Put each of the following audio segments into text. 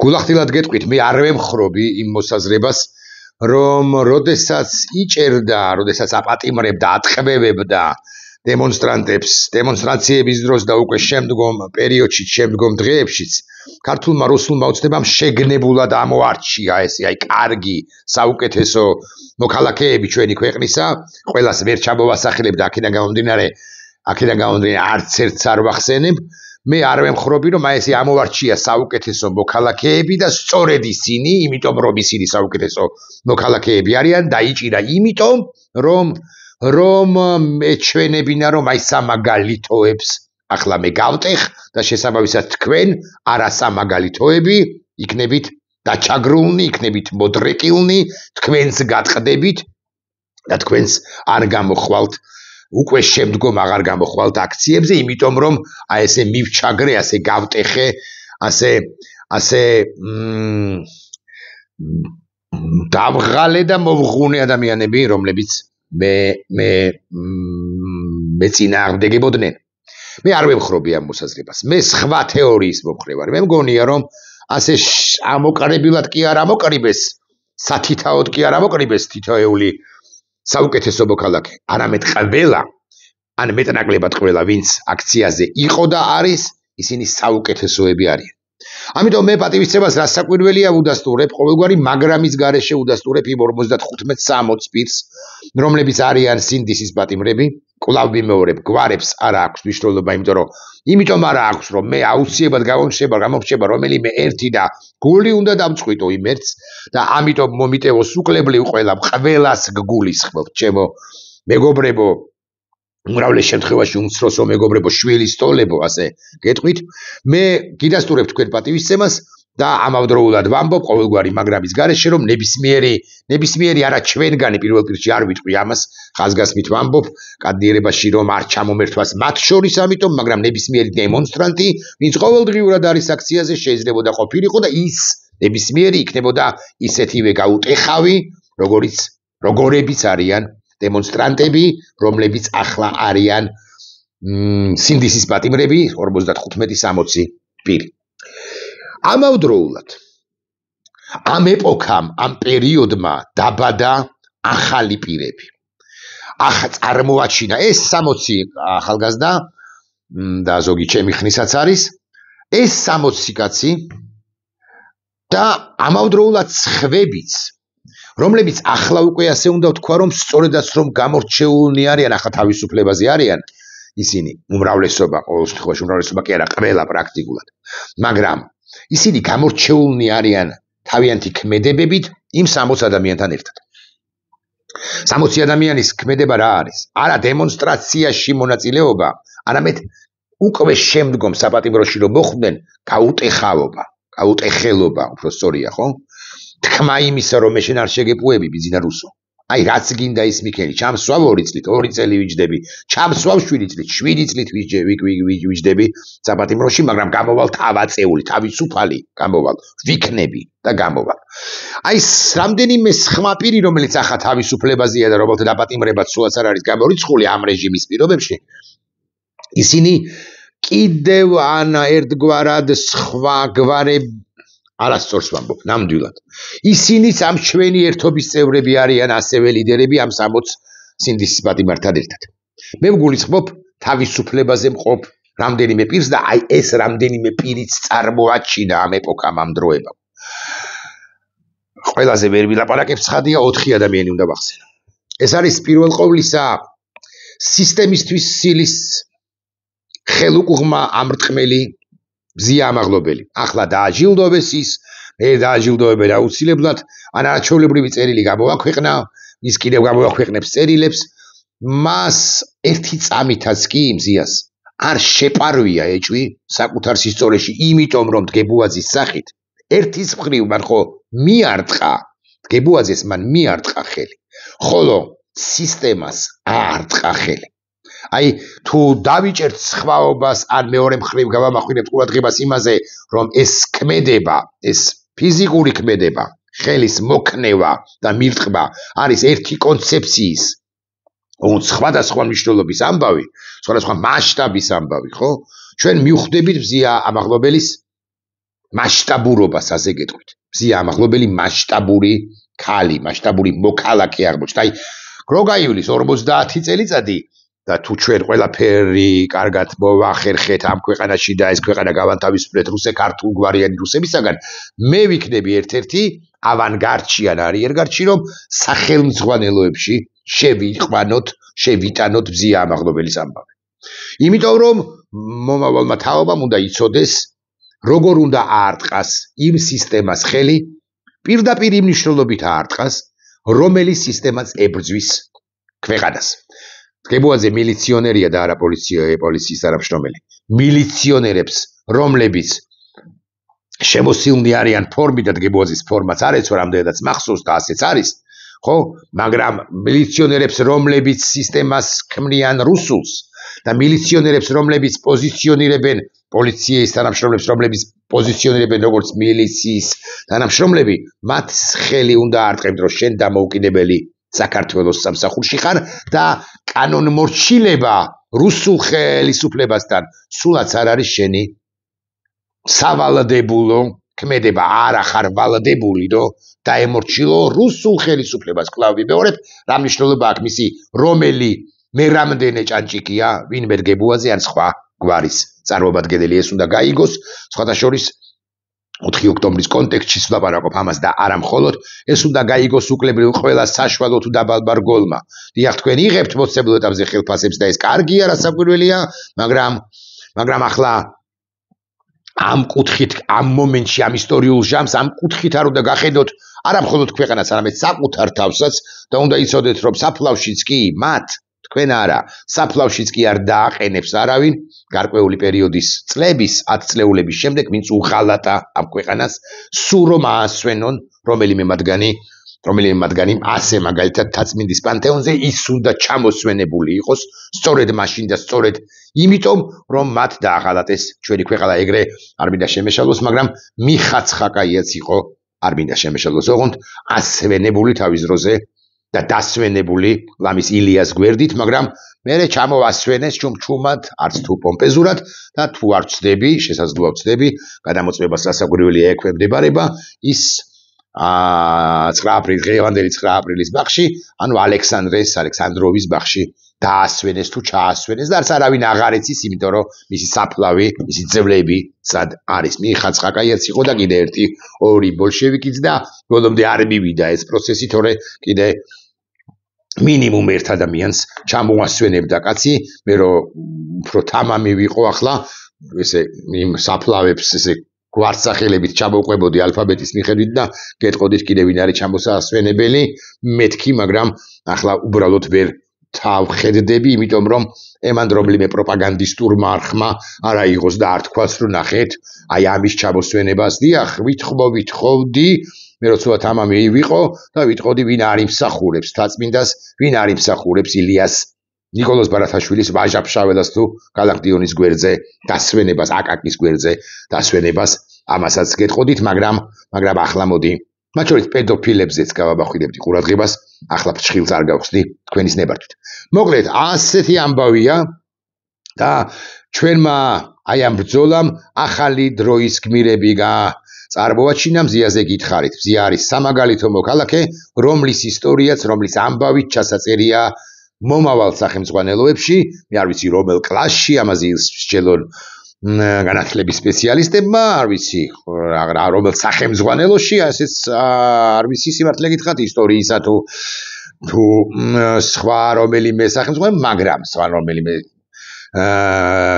გულახდილად გეტყვით, მე არ ვემხრობი იმ მოსაზრებას, რომ როდესაც იჭერდა, როდესაც აპატიმრებდა, ატყევებდა დემონსტრანტებს, დემონსტრაციების დროს და უკვე შემდგომ პერიოდში, შემდგომ დღეებშიც ქართულმა რუსულმა ოცნებამ შეგნებულად ამოარჩია ესე აი კარგი, საუკეთესო მოქალაქეები ჩვენი ქვეყნისა, ყველას ვერ ჩამოვასახელებდა აქედან გამომდინარე არც ერთს არ ვახსენებ. მე არ ვემხრობი, რომ აი ესე ამოვარჩია საუკეთესო მოქალაქეები და სწორედ ისინი, იმიტომ რომ ისინი საუკეთესო მოქალაქეები არიან, დაიჭირა იმიტომ, რომ ეჩვენებინა, რომ აი სამაგალითოებს ახლა მე გავტეხ და შესაბამისად თქვენ არასამაგალითოები იქნებით დაჩაგრულნი, იქნებით მოდრეკილნი, თქვენს გატყდებით და თქვენს არ გამოხვალთ უკვე შემდგომ აღარ გამოხვალთ აქციებზე, იმიტომ რომ აი ესე მივჩაგრე, ასე გავტეხე, ასე დავღალე და მოვღუნე ადამიანები, რომლებიც მე წინააღმდეგებოდნენ. მე არ ვემხრობი ამ მოსაზრებას. მე სხვა თეორიის მომხრე ვარ. მე მგონია, რომ ასე ამოყრებილად კი არ ამოყრიბეს, სათითაოდ კი არ ამოყრიბეს თითოეული საუკეთესო მოქალაქე. არამედ ყველა, ან მეტნაკლებად ყველა, ვინც აქციაზე იყო და არის, ისინი საუკეთესოები არიან. ამიტომ მე პატივისცემას რაც საკვირველია უდასტურებ, ყოველგვარი მაგრამის გარეშე უდასტურებ იმ 55-60 პირს, რომლებიც არიან სინდისის პატიმრები. კვლავ ვიმეორებ, გვარებს არ აქვს მნიშვნელობა, იმიტომ არ აქვს, რომ მე აუცილებლად გამომრჩება რომელიმე ერთი და გული უნდა დამწყვიტო იმ ერთს და ამიტომ მომიტევოს უკლებლივ ყველას გგულისხმობ, ჩემო მეგობრებო, უმრავლეს შემთხვევაში უმცროსო მეგობრებო, შვილის ტოლებო, ასე გეტყვით. მე გიდასტურებ თქვენ პატივისცემას და ამავდროულად ვამბობ ყოველგვარი მაგრამის გარეშე, რომ ნებისმიერი არა ჩვენგანი პირველ რიგში არ ვიტყვი ამას, ხაზგასმით ვამბობ, კადრიერებაში რომ არ ჩამომერთვას მათ შორის ამიტომ, მაგრამ ნებისმიერი დემონსტრანტი, ვინც ყოველდღიურად არის აქციაზე, შეიძლებოდა ყოფილიყო და ის ნებისმიერი იქნებოდა ისეთივე გაუტეხავი, როგორებიც არიან დემონსტრანტები, რომლებიც ახლა არიან სინდისის პატიმრები, 55-60 პირი. ამავდროულად ამ ეპოქამ, ამ პერიოდმა დაბადა ახალი პირები. წარმოაჩინა ეს 60 ახალგაზრდა და ზოგი ჩემი ხნისაც არის, ეს 60 კაცი და ამავდროულად სხვებიც, რომლებიც ახლა უკვე ასე უნდა ვთქვა, რომ სწორედაც რომ გამორჩეულნი არიან, ახლა თავისუფლებაზე არიან ისინი, უმრავლესობა, ყოველ შემთხვევაში უმრავლესობა კი არა, ყველა პრაქტიკულად, მაგრამ ისინი გამორჩეულნი არიან თავიანთი ქმედებებით იმ 60 ადამიანთან ერთად. 60 ადამიანის ქმედება რა არის? არა დემონსტრაციაში მონაწილეობა, არამედ უკვე შემდგომ საპატიმროში რომ მოხვდნენ, გაუტეხელობა, უფრო სწორია, ხო? თქმა იმისა, რომ მე შენ არ შეგეპუები ბიზინა რუსო. აი რაც გინდა ის მიქელი, ჩამსვავ 2 წლით, 2 წელი ვიჯდები, ჩამსვავ 7 წლით, 7 წლით ვიჯდები საპატიმროში, მაგრამ გამოვალ თავაწეული, თავისუფალი გამოვალ, ვიქნები და გამოვალ. აი რამდენიმე სხვა პირი, რომელიც ახლა თავისუფლებაზეა და რომელთა დაპატიმრებაც სულაც არ არის გამორიცხული ამ რეჟიმის პირობებში, ისინი კიდევ ერთგვარად სხვა გვარები არასწორს ვამბობ, ნამდვილად. ისინიც ამ ჩვენი ერთობის წევრები არიან, ასევე ლიდერები ამ 60 სინდისის პატიმართან ერთად. მე ვგულისხმობ თავისუფლებაზე მყოფ რამდენიმე პირს და აი ეს რამდენიმე პირიც წარმოაჩინა ამ ეპოქამ, ამ დროებამ. ყველაზე ვერ ვილაპარაკებ, ცხადია 4 ადამიანი უნდა ვახსენო. ეს არის პირველ ყოვლისა სისტემისთვის სილის ხელუყუღმა ამრტყმელი მზია ამაღლობელი. ახლა დააჯილდოვეს ის, მე დააჯილდოვებენ აუცილებლად, არაჩვეულებრივი წერილი გამოვაქვეყნა, ის კიდევ გამოვაქვეყნებს წერილებს, მას ერთი წამითაც კი მზიას არ შეპარვია ეჭვი საკუთარ სისწორეში, იმიტომ რომ დგებუაძის სახით ერთის მხრივ მან ხო მიარტყა, დგებუაძეს მან მიარტყა ხელი, ხოლო სისტემას აარტყა ხელი. აი თუ დავიჭერთ სხვაობას ან მეორე მხრივ გავამახვილებთ ყურადღებას იმაზე, რომ ეს ქმედება, ეს ფიზიკური ქმედება, ხელის მოქნევა და მირტყმა არის ერთი კონცეფციის, სხვადასხვა მნიშვნელობის ამბავი, სხვადასხვა მასშტაბის ამბავი, ხო? ჩვენ მივხვდებით მზია ამაღლობელის მასშტაბურობას ასე გეტყვით. მზია ამაღლობელი მასშტაბური ქალი, მასშტაბური მოქალაქე აღმოჩნდა. აი, გროგაიულის 50 წელიწადი და თუ ჩვენ ყველაფერი კარგად მოვახერხეთ ამ ქვეყანაში და ეს ქვეყანა გავანთავისუფლეთ ქართულ გვარიანი რუსებისაგან, მე ვიქნები ერთ-ერთი ავანგარდში ან არიერგარდში, რომ სახელმძღვანელოებში შევიტანოთ მზია ამაღლობელის ამბავი. იმიტომ რომ მომავალმა თაობამ უნდა იცოდეს, როგორ უნდა აარტყას იმ სისტემას ხელი, პირდაპირ იმ მნიშვნელობით აარტყას, რომელიც სისტემას ებრძვის ქვეყანას. გებუაძე მილიციონერია და არა პოლიციის თანამშრომელი. მილიციონერებს, რომლებიც შემოსილნი არიან ფორმით და გებუაძის ფორმაც არ ეცვა, რამდენადაც მახსოვს და ასეც არის, ხო? მაგრამ მილიციონერებს, რომლებიც სისტემას ქმნიან რუსულს და მილიციონერებს, რომლებიც პოზიციონირებენ პოლიციის თანამშრომლებს, რომლებიც პოზიციონირებენ როგორც მილიციის თანამშრომლები, მათ ხელი უნდა აარტყებდეთ, რომ შენ დამოუკიდებელი საქართველოს სამსახურში ხარ და კანონმორჩილება რუსულ ხელისუფლებასთან სულაც არ არის შენი სავალდებულო ქმედება, არა ხარ ვალდებული, რომ დაემორჩილო რუსულ ხელისუფლებას. კვლავ ვიმეორებ, რა მნიშვნელობა აქვს მისი რომელი მე რამდენი ჭანჭიკია, ვინმე გებუაძე ან სხვა გვარის წარმომადგენელი, ეს უნდა გაიგოს. სხვათა შორის 4 ოქტომბრის კონტექსტში ვლაპარაკობ ამას და არა მხოლოდ, ეს უნდა გაიგოს უკლებრივ ყველა საშუალო თუ დაბალბარგოლმა. დიახ, თქვენ იღებთ მოცემულ ეტაპზე ხელფასებს და ეს კარგია, რასაკვირველია, მაგრამ ახლა ამ კუთხით, ამ მომენტში, ამ ისტორიულ ჟამს, ამ კუთხით არ უნდა გახედოთ არა მხოლოდ ქვეყანას, არამედ საკუთარ თავსაც და უნდა იცოდეთ, რომ საფლავშიც კი მათ თქვენ არა, საფლავშიც კი არ დააყენებს არავინ გარკვეული პერიოდის წლების, 10 წლეულების შემდეგ, ვინც უღალატა ამ ქვეყანას, სულ რომ აასვენონ რომელიმე მათგანი ასე მაგალითად თაწმინდის პანთეონზე ის უნდა ჩამოსვენებული იყოს, სწორედ მაშინ და სწორედ იმიტომ, რომ მათ დააღალატეს ჩვენი ქვეყანა ეგრე არ მინდა შემეშალოს, მაგრამ მიხა ცხაკაიაც იყო არ მინდა შემეშალოს, ოღონდ ასვენებული თავის დროზე და დასვენებული ლამის ილიას გვერდით, მაგრამ მერე ჩამოასვენეს ჩუმჩუმად, არც თუ პომპეზურად და თუ არ ვწდები, შესაძლოა ვწდები, გადამოწმებას რასაკვირველია ექვემდებარება ის 9 აპრილის, დღევანდელი 9 აპრილის ბაღში, ანუ ალექსანდროვის ბაღში დაასვენეს თუ ჩაასვენეს და არც არავინ აღარ იცის, იმიტომ რომ მისი საფლავი, მისი ძვლები სად არის. მიხა ცხაკაიაც იყო და კიდე ერთი ორი ბოლშევიკიც და ბოლომდე არ მივიდა ეს პროცესი, თორე კიდე მინიმუმ ერთ ადამიანს ჩამოასვენებდა კაცი, მე რომ უფრო თამამი ვიყო ახლა, ესე იმ საფლავებს ესე გვარსახელებით ჩამოვყვებოდი ალფაბეტის მიხედვით და გეტყოდით კიდე ვინ არის ჩამოსასვენებელი, მეთქი, მაგრამ ახლა უბრალოდ ვერ თავხედდები, იმიტომ რომ ემან რომლიმე პროპაგანდისტურმა არხმა არა იღოს და არ თქვას, რომ ნახეთ, აი ამის ჩამოსვენებას, დიახ, ვითხოვდი, მე როცა თამამი ვიყო და ვიტყოდი ვინ არ იმსახურებს თაწმინდას, ვინ არ იმსახურებს ილიას ნიკოლოზ ბარათაშვილის ვაჟა-ფშაველას თუ გალაქტიონის გვერდზე დასვენებას, აკაკის გვერდზე დასვენებას, ამასაც გეტყოდით, მაგრამ ახლა მოდი, მათ შორის პედოფილებზეც გავაბახვიდებდი ყურადღებას, ახლა ფრჩხილს არ გავხსნი თქვენის ნებართვით. მოკლედ, ასეთი ამბავია და ჩვენმა აი ამ ბრძოლამ ახალი დროის გმირები წარმოაჩინა. მზიაზე გითხარით, მზია არის სამაგალითო მოქალაქე, რომლის ისტორიაც, რომლის ამბავით ჩასაწერია მომავალ სახელმძღვანელოებში, მე არ ვიცი რომელ კლასში, ამაზე სჯელონ განათლების სპეციალისტებმა, არ ვიცი რომელ სახელმძღვანელოში, ასეც არ ვიცი სიმართლე გითხრათ ისტორიისა თუ სხვა რომელიმე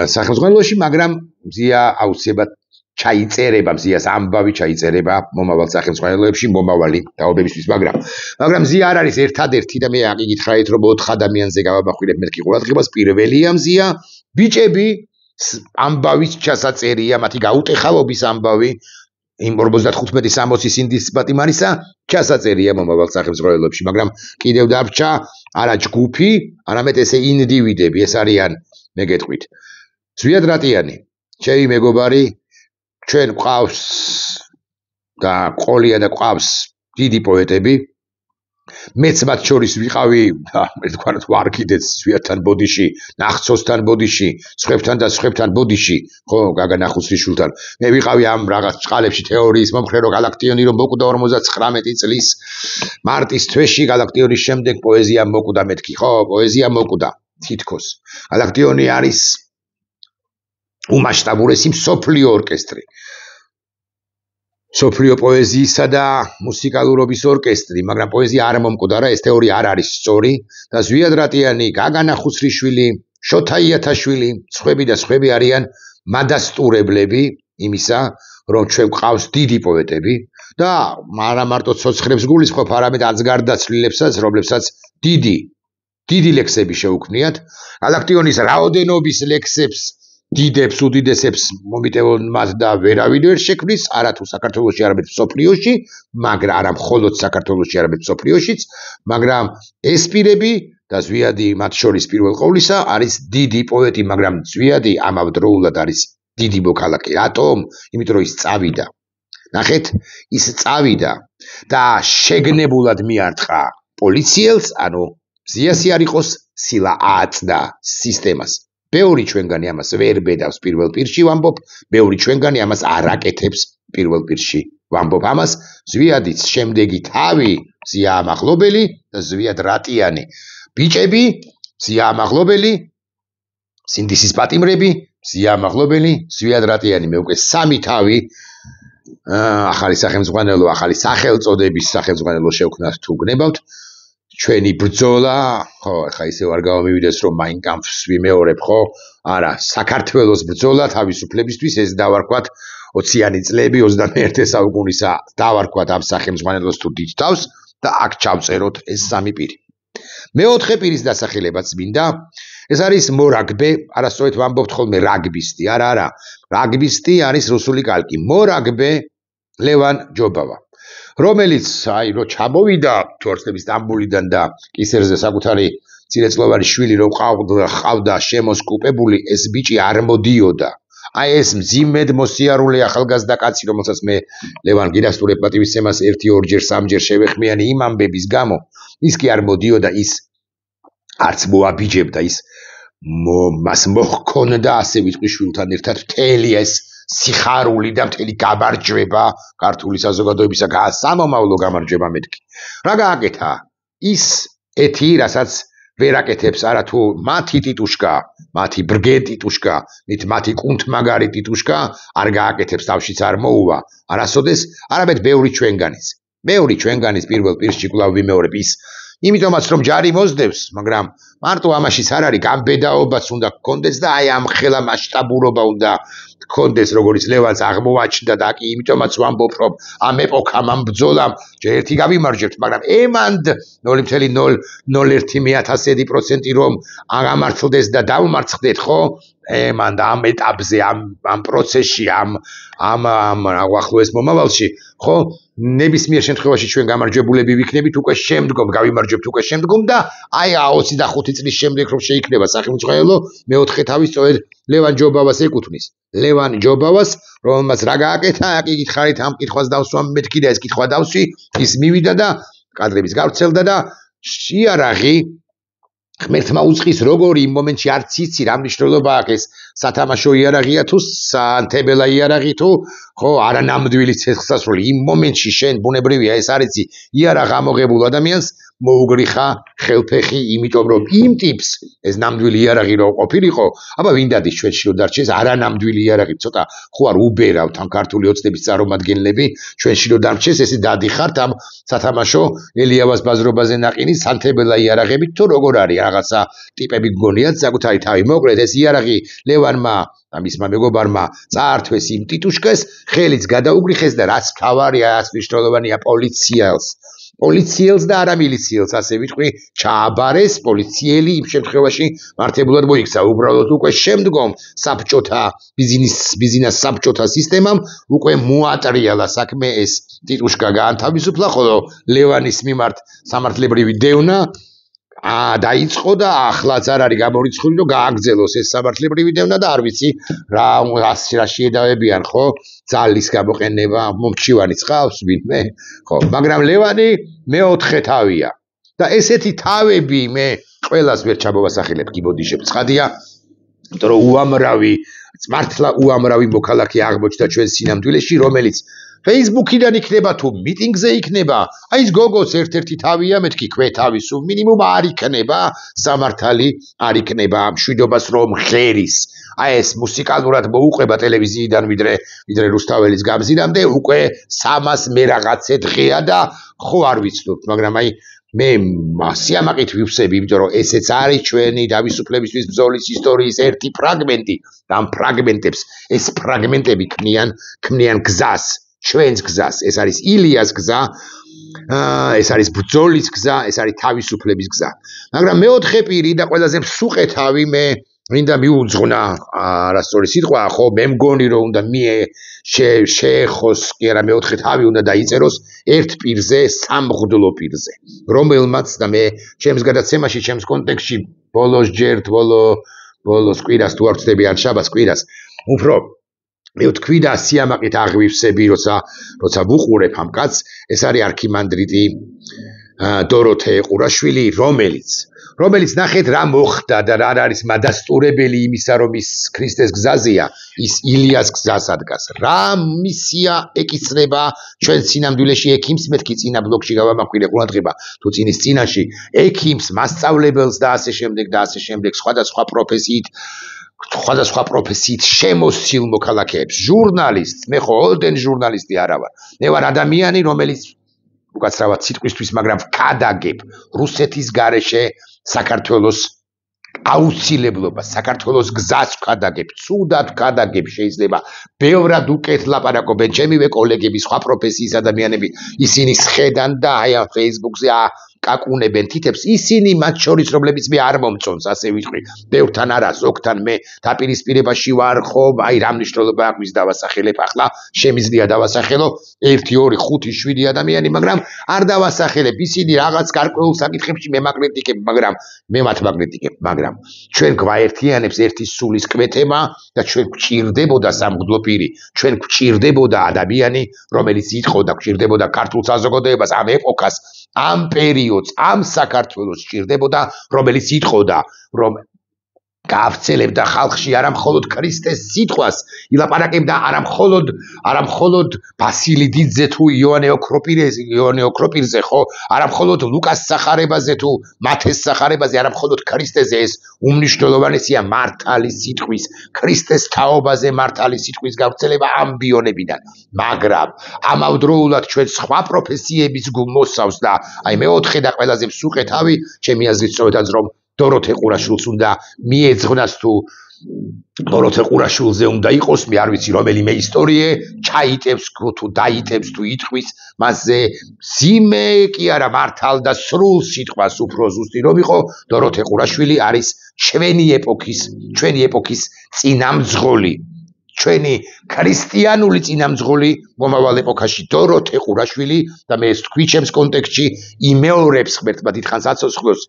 სახელმძღვანელოში, მაგრამ მზია აუცილებლად ჩაიწერება, მზიას ამბავი ჩაიწერება მომავალ სახელმძღვანელოებში, მომავალი თაობებისთვის, მაგრამ მზია არ არის ერთადერთი და მე აგი გითხრით, რომ 4 ადამიანზე გავაბახვირებ მეთქი ყურადღებას, პირველია მზია, ბიჭები ამბავის ჩასაწერია, მათი გაუტეხავობის ამბავი, იმ 55-60 სინდის პატიმარისა ჩასაწერია მომავალ სახელმძღვანელოებში, მაგრამ კიდევ დარჩა არა ჯგუფი, არამედ ესე ინდივიდები, ეს არიან, მე გეტყვით, ზვიად-რატიანი, ჩემი მეგობარი, ჩვენ ყავს და ყოლია და ყავს დიდი პოეტები, მეც მათ შორის ვიყავი, მე თქვა ვარქიდეც ზვიათთან ბოდიში, ნახცოსთან ბოდიში, სხვებთან და სხვებთან ბოდიში, ხო, გაგა ნახუცრიშვილთან. მე ვიყავი ამ რაღაც ჭყალებში თეორიის მომხრე, რომ გალაქტიონი რომ მოკვდა 59 წლის მარტის თვეში, გალაქტიონის შემდეგ პოეზია მოკვდა მეთქი, ხო, პოეზია მოკვდა თითქოს. გალაქტიონი არის უმასშტაბურესი მსოფლიო ორკესტრი. სოფლიო პოეზიისა და მუსიკალურობის ორკესტრი, მაგრამ პოეზია არ მომკვდა რა, ეს თეორია არ არის სწორი და ზვიად რატიანი, გაგანა ხუცრიშვილი, შოთა იათაშვილი, სხვები და სხვები არიან მადასტურებლები იმისა, რომ ჩვენ გვყავს დიდი პოეტები და არა მარტო ცოცხლებს გულისხმობ, არამედ აზგარდაცვლილებსაც, რომლებსაც დიდი ლექსები შეუქმნიათ. გალაქტიონის რაოდენობის ლექსებს დიდებს უდიდესებს მომიტევონმად და ვერავინ ვერ შექმნის, არა თუ საქართველოში, არამედ მსოფლიოში, მაგრამ არა მხოლოდ საქართველოში, არამედ მსოფლიოშიც, მაგრამ ეს პირები და ზვიადი მათ შორის პირველ ყოვლისა არის დიდი პოეტი, მაგრამ ზვიადი ამავდროულად არის დიდი მოქალაქე. რატომ? იმიტომ რომ ის წავიდა. ნახეთ, ის წავიდა და შეგნებულად მიარტყა პოლიციელს, ანუ ზიასი არ იყოს, სილა ააწდა სისტემას. ბევრი ჩვენგანი ამას ვერ ბედავს პირველ პირში ვამბობ, ბევრი ჩვენგანი ამას არ აკეთებს პირველ პირში ვამბობ ამას. ზვიადის შემდეგი თავი ზია ამაღლობელი და ზვიად რატიანი. ბიჭები, ზია ამაღლობელი, სინდისის პატიმრები, ზია ამაღლობელი, ზვიად რატიანი. მე უკვე სამი თავი ახალი სახელმძღვანელო, ახალი სახელწოდების სახელმძღვანელო შევქმნათ თუ გნებავთ. ჩვენი ბრძოლა, ხო, ხა ისევ არ გავამივიდეს რომ Mein Kampf-ს ვიმეორებ, ხო? არა, საქართველოს ბრძოლა თავისუფლებისთვის, ეს დავარქვათ 20-იანი წლები 21 საუკუნისა დავარქვათ ამ სახელმძღვანელოს თუ დიდ თავს და აქ ჩავწეროთ ეს სამი პირი. მეოთხე პირის დასახელებაც მინდა, ეს არის მორაგბე, არასწორად ვამბობთ ხოლმე რაგბისტი, არა, რაგბისტი არის რუსული კალკი, მორაგბე ლევან ჯობავა. რომელიც რო ჩამოვიდა თორსების სტამბულიდან და კისერზე საკუთარი წინეწლოვანი შვილი რო ყავდა შემოსკუპებული, ეს ბიჭი არ მოდიოდა. აი ეს მძიმედ მოსიარულე ახალგაზრდა კაცი, რომელსაც მე ლევან გირასტურებ პატივისცემას 1-2 3-ჯერ შევეხმიანი იმ ამბების გამო, ის კი არ მოდიოდა, ის არც მოაბიჯებდა, ის მას მოჰქონდა ასე ვიტყვიშვილთან ერთად მთელი ეს სიხარული და მთელი გამარჯვება ქართული საზოგადოებისა სამომავლო გამარჯვება მეთქი. რა გააკეთა? ის ეთი, რასაც ვერ აკეთებს არა თუ მათი ტიტუშკა, მათი ბრგე ტიტუშკა, მათი კუნთმაგარი ტიტუშკა არ გააკეთებს, თავშიც არ მოუვა. არასოდეს, არამედ ბევრი ჩვენგანის პირველ პირში კვლავ ვიმეორებ ის. იმიტომაც რომ ჯარი მოსდევს, მაგრამ მარტო ამაშიც არ არის, გამბედაობაც უნდა გქონდეს და აი ამ ხელა მასშტაბურობა უნდა გქონდეს, როგორც ლევანს აღმოაჩნდა და კი იმიტომაც ვამბობ, რომ ამ ეპოქამ, ამ ბრძოლამ ჯერ ერთი გავიმარჯვებთ, მაგრამ ემანდ 0.001% რომ აღამართლდეს და დავმარცხდეთ, ხო? ემანდ ამ ეტაპზე, ამ პროცესში, ამ ახლოეს მომავალში, ხო? ნებისმიერ შემთხვევაში ჩვენ გამარჯვებულები ვიქნებით უკვე შემდგომ, გავიმარჯვებთ უკვე შემდგომ და აი 25 წლის შემდეგ რომ შეიქმნება სახელმწიფო, მეოთხე თავი სწორედ ლევან ჯობავას ეკუთვნის. ლევან ჯობავას, რომელმაც რა გააკეთა, კი გითხარით ამ კითხვას დავსვამ მეთქი და ეს კითხვა დავსვი, ის მივიდა და კადრების გავრცელდა და იარაღი ღმერთმა უწყის როგორი იმ მომენტში არც იცი რა მნიშვნელობა აქვს ეს სათამაშო იარაღია თუ სანთებელა იარაღი თუ ხო არანამდვილი ცეცხლსასროლი იმ მომენტში შენ ბუნებრივია ეს არ იცი იარაღ ამოღებულ ადამიანს მოუგრიხა ხელფეხი იმიტომ რომ იმ ტიპს ეს ნამდვილი იარაღი რო ყოფილიყო აბა ვინ დადის ჩვენში რო დარჩეს არანამდვილი იარაღი ცოტა ხო არ უბერავთ ამ ქართული ოცნების წარმომადგენლები ჩვენში რო დარჩეს ესე დადიხართ ამ სათამაშო ელიავას ბაზრობაზე ნაყინის სანთებელა იარაღებით თუ როგორ არის რაღაცა ტიპები გგონიათ საკუთარი თავი მოკლედ ეს იარაღი ლევანმა მისმა მეგობარმა წაართვეს იმ ტიტუშკას ხელიც გადაუგრიხეს და რაც მთავარია რაც მნიშვნელოვანია პოლიციელს და არა მილიციელს ასე ვიტყვი ჩააბარეს პოლიციელი იმ შემთხვევაში მართებულად მოიქცა უბრალოდ უკვე შემდგომ საბჭოთა ბიზნეს საბჭოთა სისტემამ უკვე მოატრიალა საქმე ეს ტიტუშკა გაანთავისუფლა ხოლო ლევანის მიმართ სამართლებრივი დევნა დაიწყო და ახლაც არ არის გამორიცხული რომ გააგრძელოს ეს სამართლებრივი დევნა და არ ვიცი რა შეედავებიან ხო ძალის გამოყენება მომჩივანი წყავს ვინმე ხო მაგრამ ლევანი მეოთხე თავია და ესეთი თავები მე ყველას ვერ ჩამოვასახელებ, გიბოდიშებ. ცხადია, იმიტომ რომ მართლა უამრავი მოქალაქე აღმოჩნდა ჩვენ სინამდვილეში, რომელიც Facebook-იდან იქნება თუ მიტინგზე იქნება, აი ეს გოგოს ერთ-ერთი თავია, მეთქი ქვეთავი სულ მინიმუმ არ იქნება, სამართალი არ იქნება მშვიდობას რომ ღერის. აი ეს მუსიკალურად მოუყვება ტელევიზიიდან ვიდრე რუსთაველის გამზირამდე, უკვე 300 მე რაღაცე დღეა და ხო არ ვიცნობთ, მაგრამ აი მე სიამაყით ვივსები, იმიტომ რომ ესეც არის ჩვენი თავისუფლებისთვის ბრძოლის ისტორიის ერთი ფრაგმენტი და ამ ფრაგმენტებს ეს ფრაგმენტები ქმნიან გზას, ჩვენს გზას, ეს არის ილიას გზა, ეს არის ბრძოლის გზა, ეს არის თავისუფლების გზა. მაგრამ მეოთხე პირი და ყველაზე მსუყეთავი მე მინდა მიუძღვნა არასწორი სიტყვა, ხო, მე მგონი რომ უნდა შეეხოს, კი არა, მეოთხე თავი უნდა დაიწეროს ერთ პირზე, სამღვდლო პირზე, რომელმაც და მე ჩემს გადაცემაში, ჩემს კონტექსტში ბოლოს კვირას თუ არ ვწდები ან შაბათს კვირას, უფრო მე ვთქვი და სიამაყით აღვივსები, როცა ვუყურებ ამ კაცს, ეს არის არქიმანდრიტი დოროთე ყურაშვილი, რომელიც ნახეთ რა მოხდა და რა არის მადასტურებელი იმისა, რომ ის ქრისტეს გზაზეა, ის ილიას გზას ადგას. რა მისია ეკისრება ჩვენ სინამდვილეში ექიმს, მეთქი წინა ბლოკში გავამაკვირე ყურადღება, თუ წინის წინაში ექიმს, მასწავლებელს და ასე შემდეგ, სხვადასხვა პროფესიით შემოსილ მოქალაქეებს, ჟურნალისტს, მე ხო ოლდენ ჟურნალისტი არა ვარ. მე ვარ ადამიანი, რომელიც უკაცრავად სიტყვისთვის, მაგრამ ვქადაგებ რუსეთის გარეშე საქართველოს აუცილებლობას, საქართველოს გზას ვქადაგებ, ცუდად ვქადაგებ, შეიძლება ბევრად უკეთ ლაპარაკობენ ჩემივე კოლეგები, სხვა პროფესიის ადამიანები, ისინი სხედან და აი ამ Facebook-ზე კაკუნებენ თითებს, ისინი მათ შორის, რომლებიც მე არ მომწონს, ასე ვიტყვი, ბევრთან არა, ზოგთან მე დაპირისპირებაში ვარ, ხო, აი რა მნიშვნელობა აქვს დავასახელებ, ახლა შემიძლია დავასახელო 1, 2, 5, 7 ადამიანი, მაგრამ არ დავასახელებ, ისინი რაღაც გარკვეულ საკითხებში მე მათ მაგნეტიკებ, მაგრამ ჩვენ გვაერთიანებს ერთი სულის კვეთება და ჩვენ გვჭირდებოდა სამღვდლო პირი, ჩვენ გვჭირდებოდა ადამიანი, რომელიც იტყოდა, გვჭირდებოდა ქართულ საზოგადოებას, ამ ეპოქას, ამ პერიოდს, ამ საქართველოს სჭირდებოდა, რომელიც იტყოდა, რომ გაავრცელებდა ხალხში არა მხოლოდ ქრისტეს სიტყვას, ილაპარაკებდა არა მხოლოდ ბასილი დიდზე თუ იოანე ოქროპირზე, ხო, არა მხოლოდ ლუკას სახარებაზე თუ მათეს სახარებაზე, არა მხოლოდ ქრისტეზე, ეს უმნიშვნელოვანესია მართალი სიტყვის, ქრისტეს თაობაზე მართალი სიტყვის გავრცელება ამბიონებიდან, მაგრამ ამავდროულად ჩვენ სხვა პროფესიების გულმოსავს და აი მეოთხე და ყველაზე მსუყე თავი, ჩემი აზრით სწორედაც რომ დოროთე ყურაშვილს უნდა მიეძღვნას თუ დოროთე ყურაშვილზე უნდა იყოს, მე არ ვიცი რომელიმე ისტორიე ჩაიტებს თუ დაიტებს თუ იტყვის, მასზე ზიმე კი არა მართალ და სრულ სიტყვას უფრო ზუსტი რომ იყო, დოროთე ყურაშვილი არის ჩვენი ეპოქის წინამძღოლი, ჩვენი ქრისტიანული წინამძღოლი მომავალ ეპოქაში დოროთე ყურაშვილი და მე ეს თქვი ჩემს კონტექსტში იმეორებს ღმერთმა დიდხანს აცოცხლოს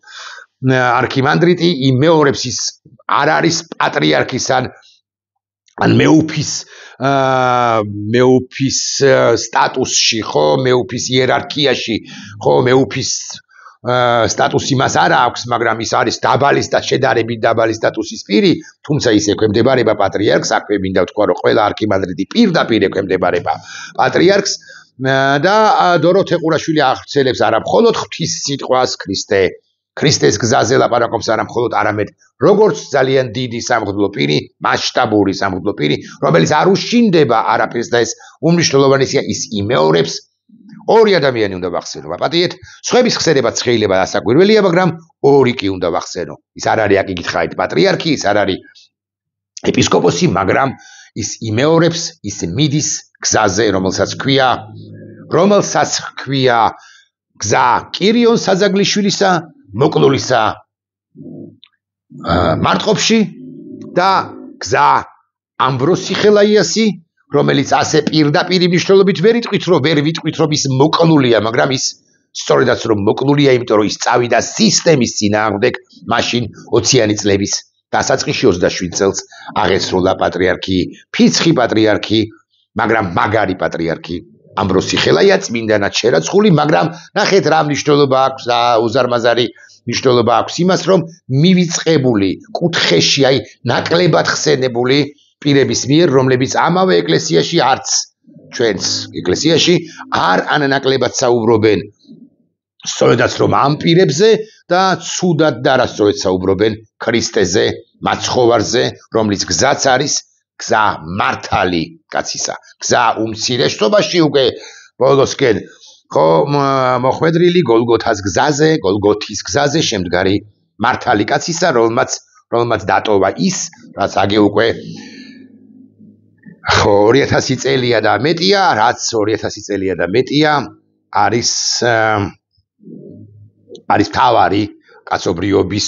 არქიმანდრიტი იმეორებს ის არ არის პატრიარქის ან მეუფის სტატუსში, ხო, მეუფის იერარქიაში, ხო, მეუფის სტატუსი მას არ აქვს, მაგრამ ის არის შედარებით დაბალი სტატუსის პირი, თუმცა ის ექვემდებარება პატრიარქს, აქვე მინდა ვთქვა, რომ ყველა არქიმანდრიტი პირდაპირ ექვემდებარება პატრიარქს და დოროთე ყურაშვილი აღწელებს არა მხოლოდ ღვთის სიტყვას ქრისტეს გზაზე ლაპარაკობს არა მხოლოდ არამედ როგორც ძალიან დიდი სამღვდლო პირი, მასშტაბური სამღვდლო პირი, რომელიც არ უშინდება არაფერს და ეს უმნიშვნელოვანესია, ის იმეორებს ორი ადამიანი უნდა ვახსენო. პატიეთ, სხვების ხსენება შეიძლება ასაკვირველია, მაგრამ ორი კი უნდა ვახსენო. ის არ არის აქ იგითხარით პატრიარქი, ის არ არის ეპისკოპოსი, მაგრამ ის იმეორებს, ის მიდის გზაზე, რომელსაც ქვია გზა კირიონ საძაგლიშვილისა მოკლულისა მარტყოფში და გზა ამბროსი ხელაიასი, რომელიც ასე პირდაპირ მნიშვნელობით ვერ ვიტყვით, რომ ის მოკლულია, მაგრამ ის სწორედაც რომ მოკლულია, იმიტომ რომ ის წავიდა სისტემის წინააღმდეგ, მაშინ 20-იანი წლების დასაწყისში 27 წელს აღესრულა პატრიარქი, ფიცხი პატრიარქი, მაგრამ მაგარი პატრიარქი ამბროსი ხელაია წმინდანად შერაცხული, მაგრამ ნახეთ რა მნიშვნელობა აქვს და უზარმაზარი მნიშვნელობა აქვს იმას, რომ მივიწყებული კუთხეში, აი ნაკლებად ხსენებული პირების მიერ, რომლებიც ამავე ეკლესიაში არც ჩვენს ეკლესიაში არ ანაკლებად საუბრობენ სწორედაც რომ ამ პირებზე და ცუდად და არასწორად საუბრობენ ქრისტეზე, მაცხოვარზე, რომლის გზაც არის გზა მართალი კაცისა, გზა უმცირესობაში უკვე ბოლოსკენ ხო მოხვედრილი გოლგოთას გზაზე, გოლგოთის გზაზე შემდგარი მართალი კაცისა, რომელმაც დატოვა ის, რაც აგე უკვე 2000 წელია და მეტია, რაც 2000 წელია და მეტია არის თავარი კაცობრიობის,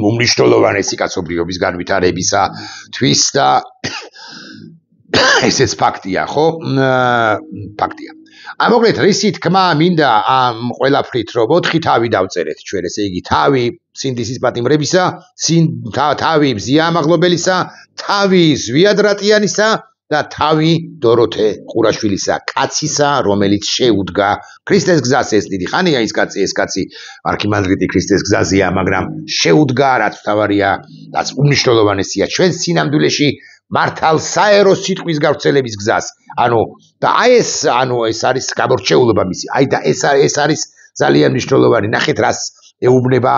უმნიშვნელოვანესი კაცობრიობის განვითარებისათვის და ესეც ფაქტია, ხო? ფაქტია. მოკლედ, რისი თქმა მინდა ამ ყველაფრით, რომ 4 თავი დავწერეთ ჩვენ, ესე იგი, თავი სინდისის პატიმრებისა, თავი მზია ამაღლობელისა, თავი ზვიადრატიანისა და თავი დოროთე ყურაშვილისა, კაცისა, რომელიც შეუდგა ქრისტეს გზას. ეს დიდი ხანია ეს კაცი არქიმანდრიტი ქრისტეს გზაზეა, მაგრამ შეუდგა, რაც თავარია, რაც უმნიშვნელოვანესია ჩვენს სინამდვილეში მართალ საერო სიტყვის გავრცელების გზას. და ეს არის გამორჩეულობა მისი. და ეს არის ძალიან მნიშვნელოვანი. ნახეთ რას ეუბნება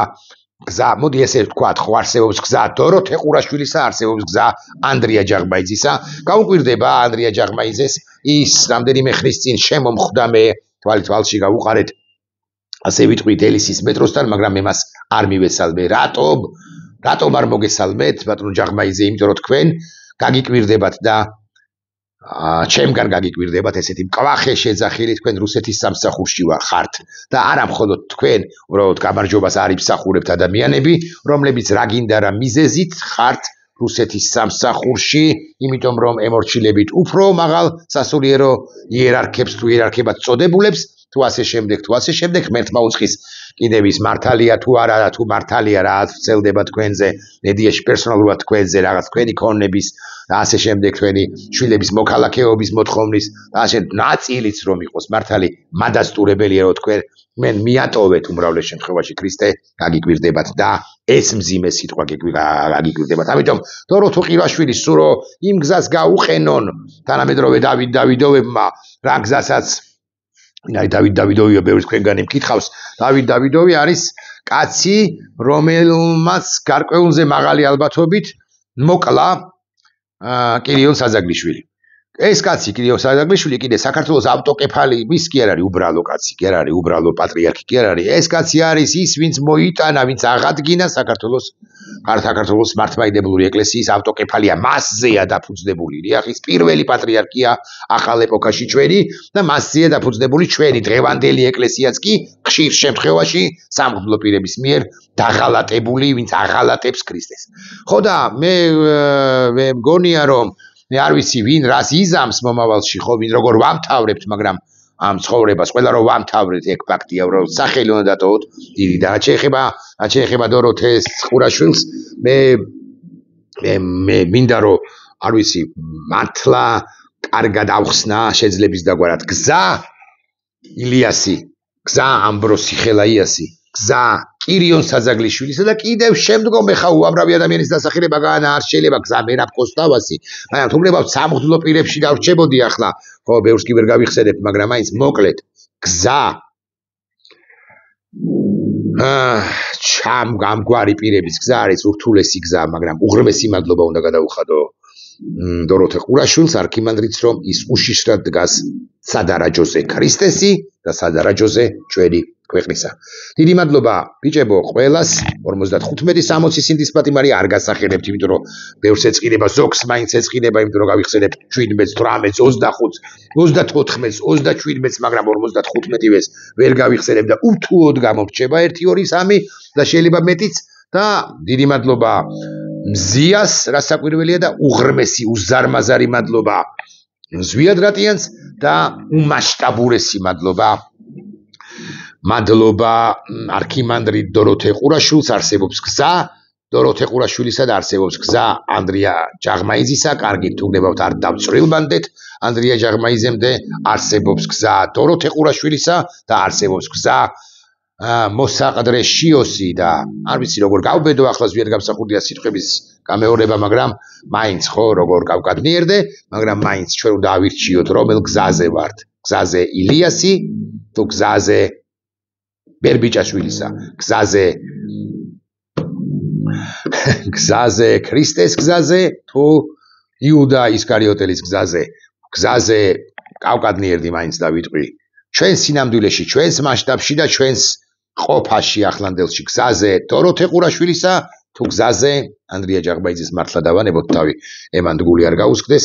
გზა, მოდი ესე ვთქვათ, ხო არსებობს გზა დოროთე ყურაშვილისა, არსებობს გზა ანდრია ჯაღბაიძისა. გაუკვირდება ანდრია ჯაღბაიძეს ის რამდენიმე ხნის წინ შემომხვდა, მე თვალში გავუყარეთ, ასე ვიტყვით ელისის მეტროსთან, მაგრამ მე მას არ მივესალმე. რატომ არ მოგესალმეთ, ბატონო ჯაღბაიძე? იმიტომ რომ თქვენ გაგიკვირდებათ და ჩემგან გაგიკვირდებათ ესეთი მკვახე შეძახილი, თქვენ რუსეთის სამსახურში ხართ და არა მხოლოდ თქვენ, უბრალოდ გამარჯვებას არ იმსახურებთ ადამიანები, რომლებიც რა გინდა რა მიზეზით ხართ რუსეთის სამსახურში, იმიტომ რომ ემორჩილებით უფრო მაღალ სასულიერო იერარქებს თუ იერარქებად წოდებულებს, თუ ასე შემდეგ, ღმერთმა უცხის კიდევ ის მართალია თუ არა და თუ მართალია რა ვრცელდება თქვენზე, მედიაში პერსონალურად თქვენზე რაღაც თქვენი ქონების და ასე შემდეგ, თქვენი შვილების მოქალაქეობის მოთხოვნის და ასე ნაწილიც რომ იყოს მართალი მადასტურებელია, რომ თქვენ მიატოვეთ უმრავლეს შემთხვევაში ქრისტე, გაგიკვირდებათ და ეს მძიმე სიტყვა გაგიკვირდებათ. ამიტომ დოროთე ყურაშვილი სურო იმ გზას გაუყენონ თანამედროვე დავით დავიდოვებმა, რა გზასაც დავით დავიდოვია ბევრი თქვენგანი მკითხავს. დავით დავიდოვი არის კაცი, რომელმაც გარკვეულზე მაღალი ალბათობით მოკლა კირიონ საზაგლიშვილი. ეს კაცი კირიონ საზაგლიშვილი კიდე საქართველოს ავტოკეფალი ის კი არ არის უბრალო კაცი, კი არ არის უბრალო პატრიარქი, კი არ არის. ეს კაცი არის ის, ვინც მოიტანა, ვინც აღადგინა საქართველოს მართლმადიდებლური ეკლესიის ავტოკეფალია, მასზეა დაფუძნებული რიახის პირველი პატრიარქია ახალ ეპოქაში ჩვენი და მასზეა დაფუძნებული ჩვენი დღევანდელი ეკლესიაც კი ხშირ შემთხვევაში სამღვდლო პირების მიერ დაღალატებული, ვინც აღალატებს ქრისტეს. ხო და მე მგონია რომ მე არ ვიცი ვინ რას იზამს მომავალში, ხო ვინ როგორ ვამთავრებთ, მაგრამ ამ ცხოვრებას ყველა რომ ვამთავრეთ, ეგ ფაქტია, რომ სახელი უნდა დატოვოთ დიდი და შეეხება დოროთეს ყურაშვილს, მე მინდა რომ არ ვიცი მართლა კარგად ავხსნა შეძლების დაგვარად გზა ილიასი, გზა ამბროსი ხელაიასი, გზა კირიონ საზაგლიშვილისა და კიდევ შემდგომ ეხა უამრავი ადამიანის დასახელება არ შეიძლება გზა მერაბ კოსტავასი, მაგრამ თუმრებავ სამღვდლო პირებში დავრჩებოდი ახლა, ხო ბევრს კი ვერ გავიხსენებ, მაგრამ მაინც მოკლედ გზა ამგვარი პირების გზა არის ურთულესი გზა, მაგრამ უღრმესი მადლობა უნდა გადაუხადო დოროთე ყურაშვილს, არქიმანდრიტს, რომ ის უშიშრად დგას სადარაჯოზე ქრისტესი და სადარაჯოზე ჩვენი ქვეყნისა. დიდი მადლობა ბიჭებო ყველას. 55-60 სინდის პატიმარი არ გასახერებთ, იმიტომ რომ ბევრს ეწყინება, ზოგს მაინც ეწყინება, იმიტომ რომ გავიხსენებ 17-ს, 18-ს, 25-ს, 34-ს, 37-ს, მაგრამ 55-ს ვერ გავიხსენებ და უთუოდ გამორჩება 1, 2, 3 და შეიძლება მეტიც და დიდი მადლობა მზიას, რასაკვირველია და უღრმესი, უზარმაზარი მადლობა ზვიადრატიანს და უმასშტაბურესი მადლობა არქიმანდრიტ დოროთე ყურაშვილს. არსებობს გზა დოროთე ყურაშვილისა და არსებობს გზა ანდრია ჯაღმაიძისა, კარგით თუ გნებავთ არ დავწრილბანდეთ ანდრია ჯაღმაიძემდე, არსებობს გზა დოროთე ყურაშვილისა და არსებობს გზა მოსაყდრე შიოსი და არ ვიცი როგორ გავბედო ახლა ზვიად გამსახურდია სიტყვების გამეორება, მაგრამ მაინც ხო როგორ გავკადნიერდე, მაგრამ მაინც ჩვენ უნდა ავირჩიოთ რომელ გზაზე ვართ, გზაზე ილიასი თუ გზაზე ბერბიჭაშვილისა, გზაზე ქრისტეს გზაზე თუ იუდა ისკარიოტელის გზაზე გავკადნიერდი მაინც და ვიტყვი ჩვენ სინამდვილეში, ჩვენს მასშტაბში და ჩვენს ყოფაში ახლანდელში გზაზე დოროთე ყურაშვილისა თუ გზაზე ანდრია ჯაღმაიძის მართლა დავანებოთ თავი ემან დგული არ გაუსკდეს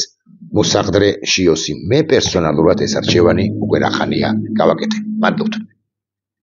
მოსაყდრე შიოსი მე პერსონალურად ეს არჩევანი უკვე რა ხანია გავაკეთე მადლობთ